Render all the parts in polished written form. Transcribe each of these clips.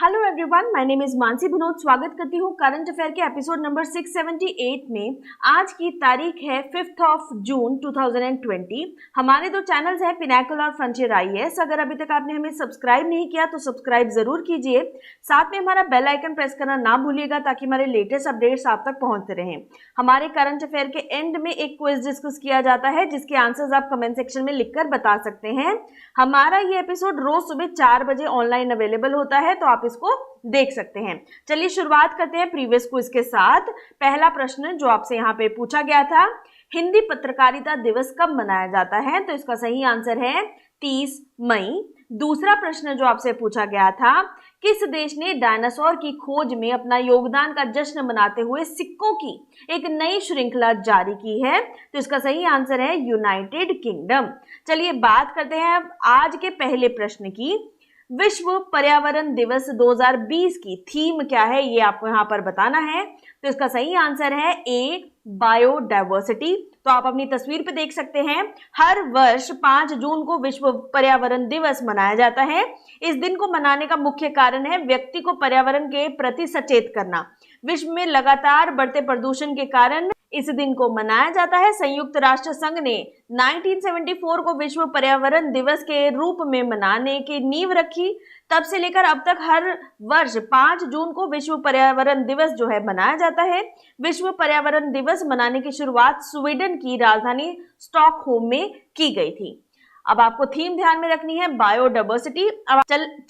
Hello everyone, my name is Mansi Vinod. स्वागत करती हूँ करंट अफेयर के एपिसोड नंबर 678 में। आज की तारीख है 5 जून 2020। हमारे दो चैनल्स हैं, पिनाकल और फ्रंटियर आईएएस। अगर अभी तक आपने हमें सब्सक्राइब नहीं किया तो सब्सक्राइब जरूर कीजिए। साथ में हमारा बेल आइकन प्रेस करना ना भूलिएगा ताकि हमारे लेटेस्ट अपडेट्स आप तक पहुंचते रहें। हमारे करंट अफेयर के एंड में एक क्विज डिस्कस किया जाता है जिसके आंसर्स आप कमेंट सेक्शन में लिखकर बता सकते हैं। हमारा ये एपिसोड रोज सुबह 4 बजे ऑनलाइन अवेलेबल होता है, तो आप इसको देख सकते हैं। चलिए शुरुआत करते हैं प्रीवियस क्विज के साथ। पहला प्रश्न जो आपसे यहाँ पे पूछा गया था, हिंदी पत्रकारिता दिवस कब मनाया जाता है? तो इसका सही आंसर है 30 मई। दूसरा प्रश्न जो आपसे पूछा गया था, किस देश ने डायनासोर की खोज में अपना योगदान का जश्न मनाते हुए सिक्कों की एक नई श्रृंखला जारी की है? तो इसका सही आंसर है यूनाइटेड किंगडम। चलिए बात करते हैं अब आज के पहले प्रश्न की। विश्व पर्यावरण दिवस 2020 की थीम क्या है, ये आपको यहाँ पर बताना है। तो इसका सही आंसर है ए, बायोडायवर्सिटी। तो आप अपनी तस्वीर पे देख सकते हैं, हर वर्ष 5 जून को विश्व पर्यावरण दिवस मनाया जाता है। इस दिन को मनाने का मुख्य कारण है व्यक्ति को पर्यावरण के प्रति सचेत करना। विश्व में लगातार बढ़ते प्रदूषण के कारण इस दिन को मनाया जाता है। संयुक्त राष्ट्र संघ ने 1974 को विश्व पर्यावरण दिवस के रूप में मनाने की नींव रखी। तब से लेकर अब तक हर वर्ष 5 जून को विश्व पर्यावरण दिवस जो है मनाया जाता है। विश्व पर्यावरण दिवस मनाने की शुरुआत स्वीडन की राजधानी स्टॉकहोम में की गई थी। अब आपको थीम ध्यान में रखनी है, बायोडायवर्सिटी। अब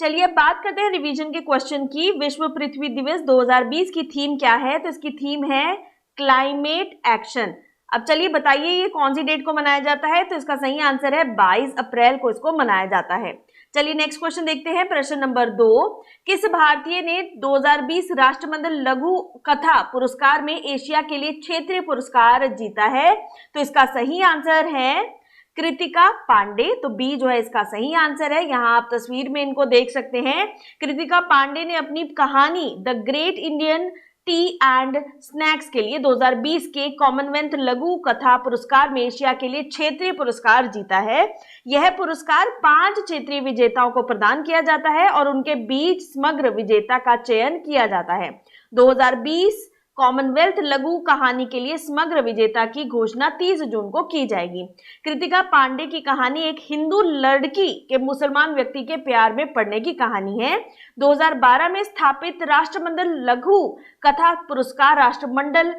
चलिए बात करते हैं रिवीजन के क्वेश्चन की। विश्व पृथ्वी दिवस 2020 की थीम क्या है? तो इसकी थीम है क्लाइमेट एक्शन। अब चलिए बताइए ये कौन सी डेट को मनाया जाता है? तो इसका सही आंसर है 22 अप्रैल को इसको मनाया जाता है। चलिए नेक्स्ट क्वेश्चन देखते हैं। प्रश्न नंबर 2, किस भारतीय ने 2020 राष्ट्रमंडल लघु कथा पुरस्कार में एशिया के लिए क्षेत्रीय पुरस्कार जीता है? तो इसका सही आंसर है कृतिका पांडे। तो बी जो है इसका सही आंसर है। यहाँ आप तस्वीर में इनको देख सकते हैं। कृतिका पांडे ने अपनी कहानी the great Indian T and snacks के लिए 2020 के कॉमनवेल्थ लघु कथा पुरस्कार में एशिया के लिए क्षेत्रीय पुरस्कार जीता है। यह पुरस्कार 5 क्षेत्रीय विजेताओं को प्रदान किया जाता है और उनके बीच समग्र विजेता का चयन किया जाता है। 2020 कॉमनवेल्थ लघु कहानी के लिए समग्र विजेता की घोषणा 30 जून को की जाएगी। कृतिका पांडे की कहानी एक हिंदू लड़की के मुसलमान व्यक्ति के प्यार में पड़ने की कहानी है। 2012 में स्थापित राष्ट्रमंडल लघु कथा पुरस्कार राष्ट्रमंडल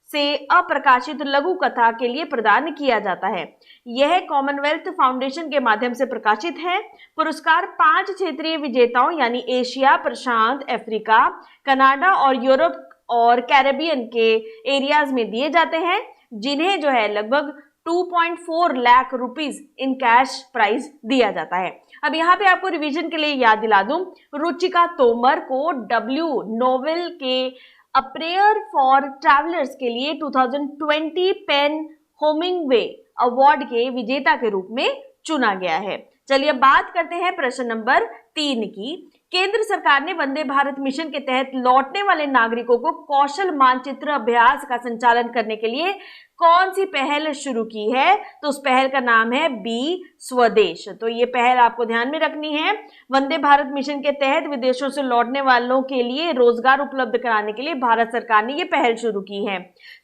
से अप्रकाशित लघु कथा के लिए प्रदान किया जाता है। यह कॉमनवेल्थ फाउंडेशन के माध्यम से प्रकाशित है। पुरस्कार 5 क्षेत्रीय विजेताओं यानी एशिया, प्रशांत, अफ्रीका, कनाडा और यूरोप और कैरेबियन के एरियाज में दिए जाते हैं, जिन्हें जो है लगभग 2.4 lakh rupees in cash prize दिया जाता है। अब यहाँ पे आपको रिवीजन के लिए याद दिला दूं, रुचिका तोमर को डब्ल्यू नोवेल के अ प्रेयर फॉर ट्रैवलर्स के लिए 2020 पेन होमिंगवे अवार्ड के विजेता के रूप में चुना गया है। चलिए बात करते हैं प्रश्न नंबर 3 की। केंद्र सरकार ने वंदे भारत मिशन के तहत लौटने वाले नागरिकों को कौशल मानचित्र अभ्यास का संचालन करने के लिए कौन सी पहल शुरू की है? तो उस पहल का नाम है बी, स्वदेश। तो ये पहल आपको ध्यान में रखनी है। वंदे भारत मिशन के तहत विदेशों से लौटने वालों के लिए रोजगार उपलब्ध कराने के लिए भारत सरकार ने ये पहल शुरू की है।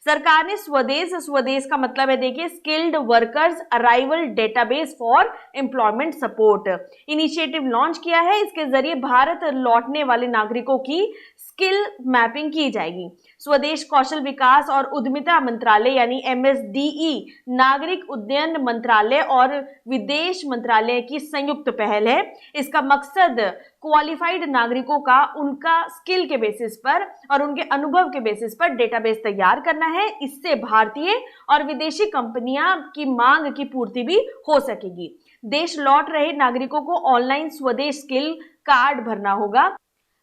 सरकार ने स्वदेश का मतलब है, देखिए, skilled workers arrival database for employment support initiative launch किया है। इसके जरिए भारत लौटने वाले नागरिकों की स्किल मैपिंग की जाएगी। स्वदेश कौशल विकास और उद्यमिता मंत्रालय यानी MSDE, नागरिक उड्डयन मंत्रालय और विदेश मंत्रालय की संयुक्त पहल है। इसका मकसद क्वालिफाइड नागरिकों का उनका स्किल के बेसिस पर और उनके अनुभव के बेसिस पर डेटाबेस तैयार करना है। इससे भारतीय और विदेशी कंपनियां की मांग की पूर्ति भी हो सकेगी। देश लौट रहे नागरिकों को ऑनलाइन स्वदेश स्किल कार्ड भरना होगा।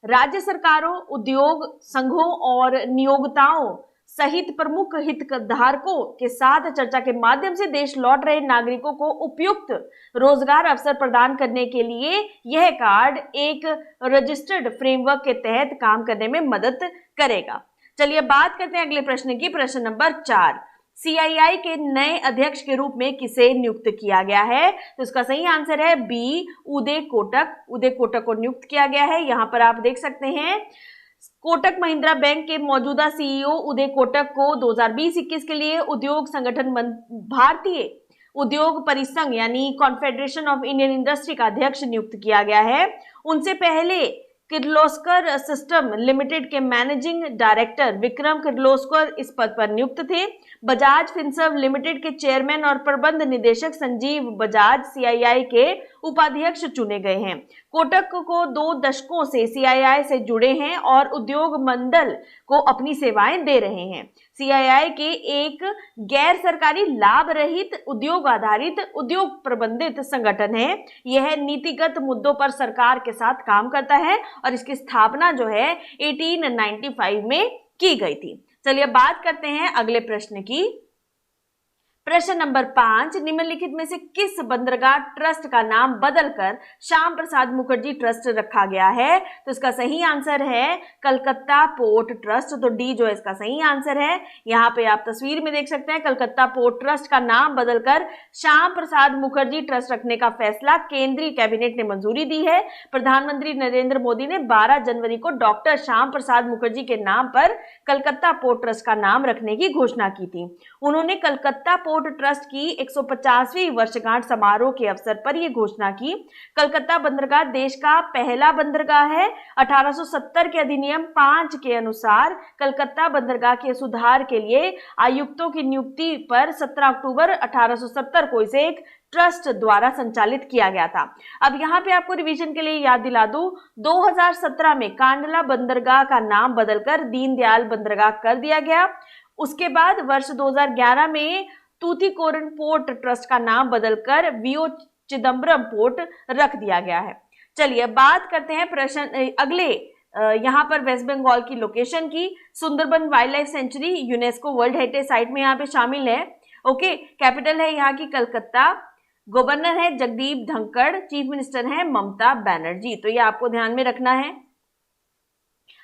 राज्य सरकारों, उद्योग संघों और नियोक्ताओं सहित प्रमुख हितधारकों के साथ चर्चा के माध्यम से देश लौट रहे नागरिकों को उपयुक्त रोजगार अवसर प्रदान करने के लिए यह कार्ड एक रजिस्टर्ड फ्रेमवर्क के तहत काम करने में मदद करेगा। चलिए बात करते हैं अगले प्रश्न की। प्रश्न नंबर 4, CII के नए अध्यक्ष के रूप में किसे नियुक्त किया गया है? तो इसका सही आंसर है बी, उदय कोटक। उदय कोटक को नियुक्त किया गया है। यहां पर आप देख सकते हैं कोटक महिंद्रा बैंक के मौजूदा CEO उदय कोटक को 2020-21 के लिए उद्योग संगठन भारतीय उद्योग परिसंघ यानी कॉन्फेडरेशन ऑफ इंडियन इंडस्ट्री का अध्यक्ष नियुक्त किया गया है। उनसे पहले किर्लोस्कर सिस्टम लिमिटेड के मैनेजिंग डायरेक्टर विक्रम किर्लोस्कर इस पद पर नियुक्त थे। बजाज फिनसर्व लिमिटेड के चेयरमैन और प्रबंध निदेशक संजीव बजाज CII के उपाध्यक्ष चुने गए हैं। कोटक को 2 दशकों से CII से जुड़े हैं और उद्योग मंडल को अपनी सेवाएं दे रहे हैं। CII के एक गैर सरकारी लाभ रहित उद्योग आधारित उद्योग प्रबंधित संगठन है। यह नीतिगत मुद्दों पर सरकार के साथ काम करता है और इसकी स्थापना जो है 1895 में की गई थी। चलिए बात करते हैं अगले प्रश्न की। प्रश्न नंबर 5, निम्नलिखित में से किस बंदरगाह ट्रस्ट का नाम बदलकर श्याम प्रसाद मुखर्जी ट्रस्ट रखा गया है? तो इसका सही आंसर है कलकत्ता पोर्ट ट्रस्ट। तो डी जो है इसका सही आंसर है। यहाँ पे आप तस्वीर में देख सकते हैं कलकत्ता पोर्ट ट्रस्ट का नाम बदलकर श्याम प्रसाद मुखर्जी ट्रस्ट रखने का फैसला केंद्रीय कैबिनेट ने मंजूरी दी है। प्रधानमंत्री नरेंद्र मोदी ने 12 जनवरी को डॉक्टर श्याम प्रसाद मुखर्जी के नाम पर कलकत्ता पोर्ट ट्रस्ट का नाम रखने की घोषणा की थी। उन्होंने कलकत्ता पोर्ट ट्रस्ट की 150वीं वर्षगांठ समारोह के अवसर पर यह घोषणा की। कलकत्ता बंदरगाह देश का पहला बंदरगाह है। 1870 के अधिनियम 5 के अनुसार कलकत्ता बंदरगाह के सुधार के लिए आयुक्तों की नियुक्ति पर 17 अक्टूबर 1870 को इसे एक ट्रस्ट द्वारा संचालित किया गया था। अब यहाँ पे आपको रिवीजन के लिए याद दिला दूं, 2017 में कांडला बंदरगाह का नाम बदलकर दीनदयाल बंदरगाह कर दिया गया। उसके बाद वर्ष 2011 में तूतीकोरिन पोर्ट ट्रस्ट का नाम बदलकर VO चिदम्बरम पोर्ट रख दिया गया है। चलिए बात करते हैं प्रश्न अगले यहाँ पर वेस्ट बंगाल की लोकेशन की। Sundarban wild life sanctuary UNESCO world heritage site में यहाँ पे शामिल है। ओके, कैपिटल है यहाँ की कलकत्ता, गवर्नर है जगदीप धनखड़, चीफ मिनिस्टर है ममता बनर्जी। तो ये आपको ध्यान में रखना है।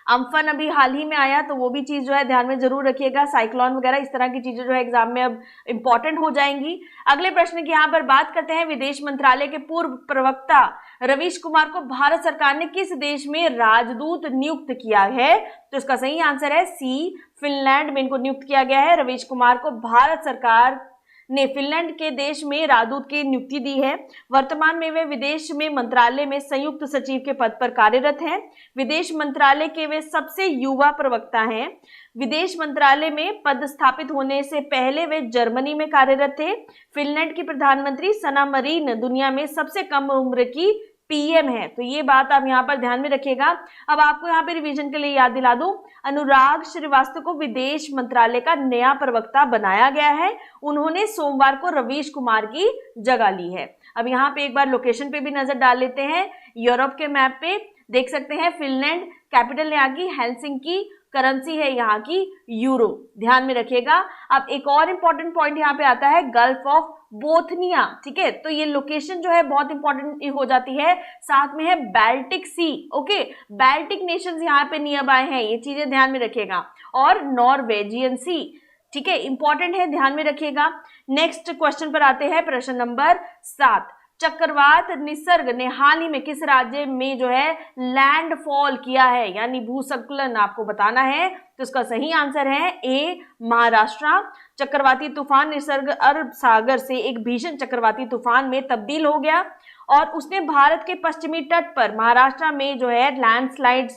अम्फन अभी हाल ही में आया तो वो भी चीज जो है ध्यान में जरूर रखिएगा। साइक्लोन वगैरह इस तरह की चीजें जो है एग्जाम में अब इंपॉर्टेंट हो जाएंगी। अगले प्रश्न की यहाँ पर बात करते हैं। विदेश मंत्रालय के पूर्व प्रवक्ता रवीश कुमार को भारत सरकार ने किस देश में राजदूत नियुक्त किया है? तो इसका सही आंसर है सी, फिनलैंड में इनको नियुक्त किया गया है। रवीश कुमार को भारत सरकार ने फिनलैंड के देश में राजदूत की नियुक्ति दी है। वर्तमान में वे विदेश में मंत्रालय में संयुक्त सचिव के पद पर कार्यरत हैं। विदेश मंत्रालय के वे सबसे युवा प्रवक्ता हैं। विदेश मंत्रालय में पद स्थापित होने से पहले वे जर्मनी में कार्यरत थे। फिनलैंड की प्रधानमंत्री सना मरीन दुनिया में सबसे कम उम्र की PM है। तो ये बात आप यहाँ पर ध्यान में रखिएगा। अब आपको यहाँ पे रिवीजन के लिए याद दिला दूं, अनुराग श्रीवास्तव को विदेश मंत्रालय का नया प्रवक्ता बनाया गया है। उन्होंने सोमवार को रवीश कुमार की जगह ली है। अब यहाँ पे एक बार लोकेशन पे भी नजर डाल लेते हैं। यूरोप के मैप पे देख सकते हैं फिनलैंड, कैपिटल यहाँ की हेलसिंकी, करेंसी है यहाँ की यूरो। ध्यान में रखिएगा। अब एक और इंपॉर्टेंट पॉइंट यहाँ पे आता है गल्फ ऑफ बोथनिया। ठीक है, तो ये लोकेशन जो है बहुत इंपॉर्टेंट हो जाती है। साथ में है बाल्टिक सी। ओके, बाल्टिक नेशंस यहाँ पे नियर बाय हैं, ये चीजें ध्यान में रखिएगा। और नॉर्वेजियन सी, ठीक है, इंपॉर्टेंट है, ध्यान में रखिएगा। नेक्स्ट क्वेश्चन पर आते हैं, प्रश्न नंबर 7। चक्रवात निसर्ग ने हाल ही में किस राज्य में जो है लैंडफॉल किया है, यानी भूस्खलन आपको बताना है। तो इसका सही आंसर है ए, महाराष्ट्र। चक्रवाती तूफान निसर्ग अरब सागर से एक भीषण चक्रवाती तूफान में तब्दील हो गया और उसने भारत के पश्चिमी तट पर महाराष्ट्र में जो है लैंडस्लाइड्स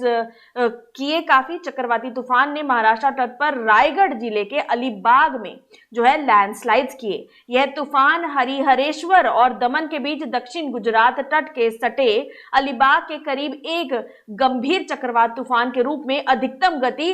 किए। काफी चक्रवाती तूफान ने महाराष्ट्र तट पर रायगढ़ जिले के अलीबाग में जो है लैंडस्लाइड्स किए। यह तूफान हरिहरेश्वर और दमन के बीच दक्षिण गुजरात तट के सटे अलीबाग के करीब एक गंभीर चक्रवात तूफान के रूप में अधिकतम गति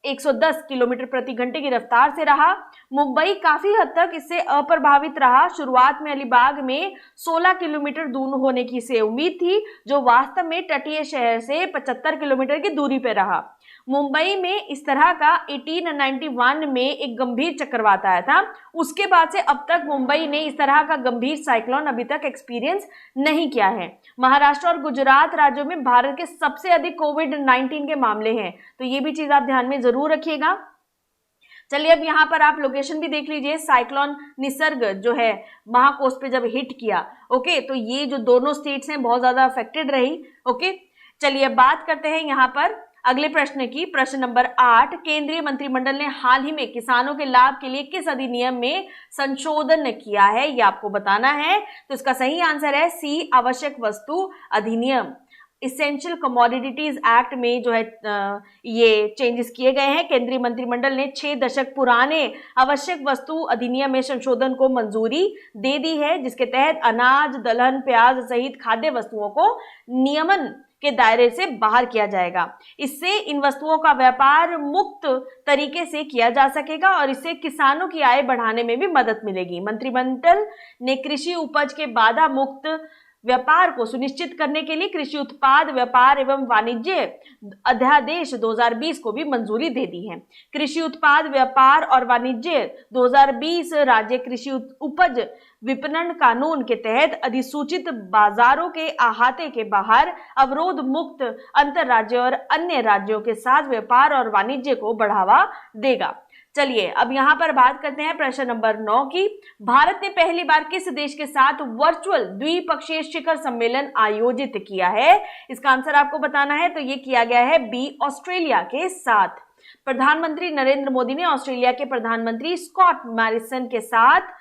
110 किलोमीटर प्रति घंटे की रफ्तार से रहा। मुंबई काफी हद तक इससे अप्रभावित रहा। शुरुआत में अलीबाग में 16 किलोमीटर दूर होने की से उम्मीद थी, जो वास्तव में तटीय शहर से 75 किलोमीटर की दूरी पर रहा। मुंबई में इस तरह का 1891 में एक गंभीर चक्रवात आया था। उसके बाद से अब तक मुंबई ने इस तरह का गंभीर साइक्लोन अभी तक एक्सपीरियंस नहीं किया है। महाराष्ट्र और गुजरात राज्यों में भारत के सबसे अधिक कोविड-19 के मामले हैं, तो ये भी चीज आप ध्यान में जरूर रखिएगा। चलिए अब यहाँ पर आप लोकेशन भी देख लीजिए, साइक्लोन निसर्ग जो है महाकोस्ट पे जब हिट किया, ओके, तो ये जो दोनों स्टेट्स हैं बहुत ज्यादा अफेक्टेड रही, ओके। चलिए बात करते हैं यहाँ पर अगले प्रश्न की, प्रश्न नंबर 8, केंद्रीय मंत्रिमंडल ने हाल ही में किसानों के लाभ के लिए किस अधिनियम में संशोधन किया है, ये आपको बताना है। तो इसका सही आंसर है सी, आवश्यक वस्तु अधिनियम। इसेंशियल कमोडिटीज एक्ट में जो है ये चेंजेस किए गए हैं। केंद्रीय मंत्रिमंडल ने 6 दशक पुराने आवश्यक वस्तु अधिनियम में संशोधन को मंजूरी दे दी है, जिसके तहत अनाज, दलहन, प्याज सहित खाद्य वस्तुओं को नियमन के दायरे से बाहर किया जाएगा। इससे इन वस्तुओं का व्यापार मुक्त तरीके से किया जा सकेगा और इससे किसानों की आय बढ़ाने में भी मदद मिलेगी। मंत्रिमंडल ने कृषि उपज के बाधा मुक्त व्यापार को सुनिश्चित करने के लिए कृषि उत्पाद व्यापार एवं वाणिज्य अध्यादेश 2020 को भी मंजूरी दे दी है। कृषि उत्पाद व्यापार और वाणिज्य 2020 राज्य कृषि उपज विपणन कानून के तहत अधिसूचित बाजारों के अहाते के बाहर अवरोध मुक्त अंतरराज्य और अन्य राज्यों के साथ व्यापार और वाणिज्य को बढ़ावा देगा। चलिए अब यहाँ पर बात करते हैं प्रश्न नंबर 9 की। भारत ने पहली बार किस देश के साथ वर्चुअल द्विपक्षीय शिखर सम्मेलन आयोजित किया है? इसका आंसर आपको बताना है। तो ये किया गया है बी, ऑस्ट्रेलिया के साथ। प्रधानमंत्री नरेंद्र मोदी ने ऑस्ट्रेलिया के प्रधानमंत्री स्कॉट मॉरिसन के साथ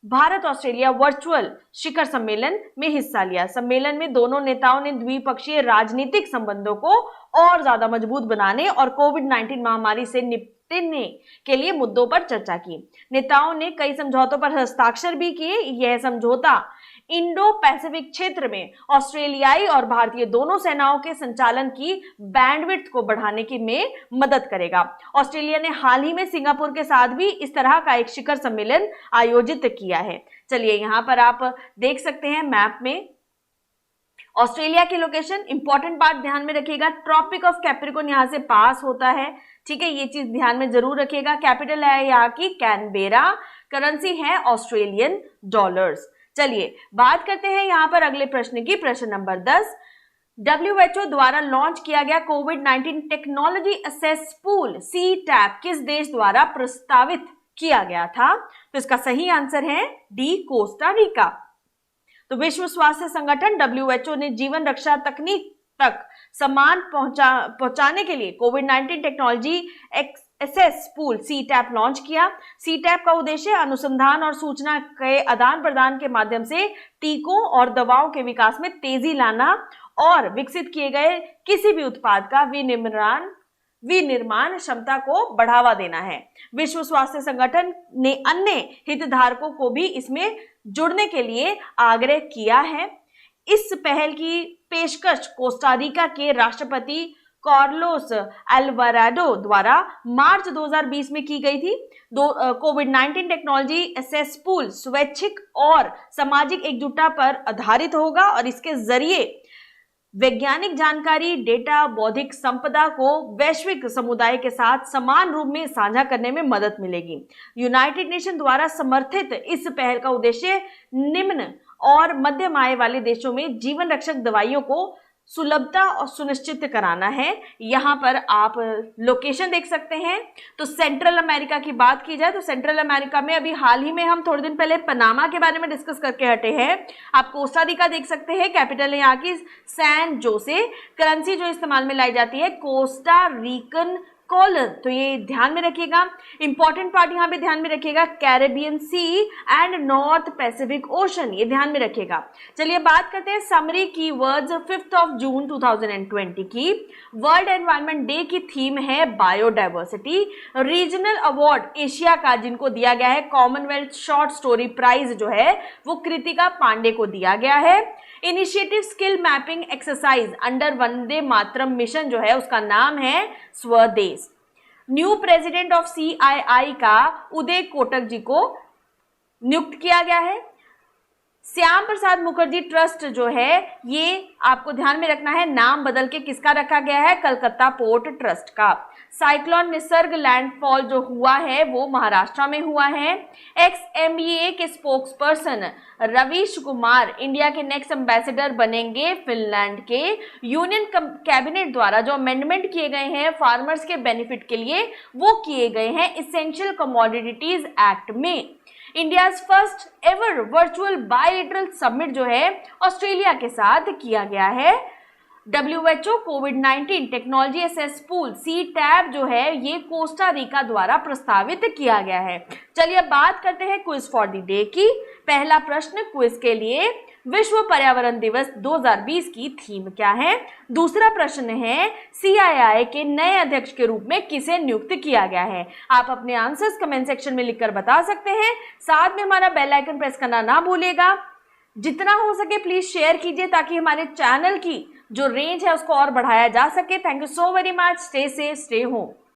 भारत ऑस्ट्रेलिया वर्चुअल शिखर सम्मेलन में हिस्सा लिया। सम्मेलन में दोनों नेताओं ने द्विपक्षीय राजनीतिक संबंधों को और ज्यादा मजबूत बनाने और कोविड-19 महामारी से निपटने के लिए मुद्दों पर चर्चा की। नेताओं ने कई समझौतों पर हस्ताक्षर भी किए। यह समझौता इंडो पैसिफिक क्षेत्र में ऑस्ट्रेलियाई और भारतीय दोनों सेनाओं के संचालन की बैंडविड्थ को बढ़ाने की में मदद करेगा। ऑस्ट्रेलिया ने हाल ही में सिंगापुर के साथ भी इस तरह का एक शिखर सम्मेलन आयोजित किया है। चलिए यहाँ पर आप देख सकते हैं मैप में ऑस्ट्रेलिया की लोकेशन। इंपॉर्टेंट पार्ट ध्यान में रखिएगा, ट्रॉपिक ऑफ कैप्रिकॉर्न यहाँ से पास होता है, ठीक है, ये चीज ध्यान में जरूर रखिएगा। कैपिटल है यहाँ की कैनबेरा, करेंसी है ऑस्ट्रेलियन डॉलर्स। चलिए बात करते हैं यहाँ पर अगले प्रश्न की, प्रश्न नंबर 10। WHO द्वारा लॉन्च किया गया कोविड-19 टेक्नोलॉजी असेस पूल CTAP किस देश द्वारा प्रस्तावित किया गया था? तो इसका सही आंसर है डी, कोस्टा रिका। तो विश्व स्वास्थ्य संगठन WHO ने जीवन रक्षा तकनीक तक सम्मान पहुंचाने के लिए कोविड-19 technology access pool CTAP launch किया। CTAP का उद्देश्य अनुसंधान और सूचना के आदान प्रदान के माध्यम से टीकों और दवाओं के विकास में तेजी लाना और विकसित किए गए किसी भी उत्पाद का विनिर्माण क्षमता को बढ़ावा देना है। विश्व स्वास्थ्य संगठन ने अन्य हितधारकों को भी इसमें जुड़ने के लिए आग्रह किया है। इस पहल की पेशकश कोस्टा रिका के राष्ट्रपति कार्लोस अल्वाराडो द्वारा मार्च 2020 में की गई थी। कोविड-19 टेक्नोलॉजी एसेस पूल स्वैच्छिक और सामाजिक एकजुटता पर आधारित होगा और इसके जरिए वैज्ञानिक जानकारी, डेटा, बौद्धिक संपदा को वैश्विक समुदाय के साथ समान रूप में साझा करने में मदद मिलेगी। यूनाइटेड नेशन द्वारा समर्थित इस पहल का उद्देश्य निम्न और मध्यम आय वाले देशों में जीवन रक्षक दवाइयों को सुलभता और सुनिश्चित कराना है। यहाँ पर आप लोकेशन देख सकते हैं। तो सेंट्रल अमेरिका की बात की जाए तो सेंट्रल अमेरिका में अभी हाल ही में हम थोड़े दिन पहले पनामा के बारे में डिस्कस करके हटे हैं। आप कोस्टा रिका देख सकते हैं, कैपिटल है यहाँ की सैन जोसे। करेंसी जो इस्तेमाल में लाई जाती है कोस्टा रिकन कॉलर, तो ये ध्यान में रखिएगा। इंपॉर्टेंट पार्ट यहाँ पे ध्यान में रखिएगा, Caribbean sea and North Pacific ocean, ये ध्यान में रखिएगा। चलिए बात करते हैं समरी कीवर्ड्स 5 जून 2020 की। वर्ल्ड एनवायरनमेंट डे की थीम है बायोडाइवर्सिटी। रीजनल अवार्ड एशिया का जिनको दिया गया है कॉमनवेल्थ शॉर्ट स्टोरी प्राइज जो है वो कृतिका पांडे को दिया गया है। Initiative skill mapping exercise under Vande Mataram mission जो है उसका नाम है स्वदेश। न्यू प्रेसिडेंट ऑफ CII का उदय कोटक जी को नियुक्त किया गया है। श्याम प्रसाद मुखर्जी ट्रस्ट जो है ये आपको ध्यान में रखना है, नाम बदल के किसका रखा गया है, कलकत्ता पोर्ट ट्रस्ट का। साइक्लोन निसर्ग लैंडफॉल जो हुआ है वो महाराष्ट्र में हुआ है। XMEA के स्पोक्सपर्सन रवीश कुमार इंडिया के नेक्स्ट एम्बेसडर बनेंगे फिनलैंड के। यूनियन कैबिनेट द्वारा जो अमेंडमेंट किए गए हैं फार्मर्स के बेनिफिट के लिए वो किए गए हैं इसेंशियल कमोडिटीज एक्ट में। India first ever virtual bilateral summit जो है ऑस्ट्रेलिया के साथ किया गया है। WHO कोविड-19 टेक्नोलॉजी एसेस पूल CTAB जो है ये कोस्टा रिका द्वारा प्रस्तावित किया गया है। चलिए अब बात करते हैं क्विज फॉर द डे की। पहला प्रश्न क्विज के लिए, विश्व पर्यावरण दिवस 2020 की थीम क्या है। दूसरा प्रश्न है CII के नए अध्यक्ष के रूप में किसे नियुक्त किया गया है। आप अपने आंसर्स कमेंट सेक्शन में लिखकर बता सकते हैं। साथ में हमारा बेल आइकन प्रेस करना ना भूलिएगा। जितना हो सके प्लीज शेयर कीजिए ताकि हमारे चैनल की जो रेंज है उसको और बढ़ाया जा सके। Thank you so very much. Stay safe, stay home.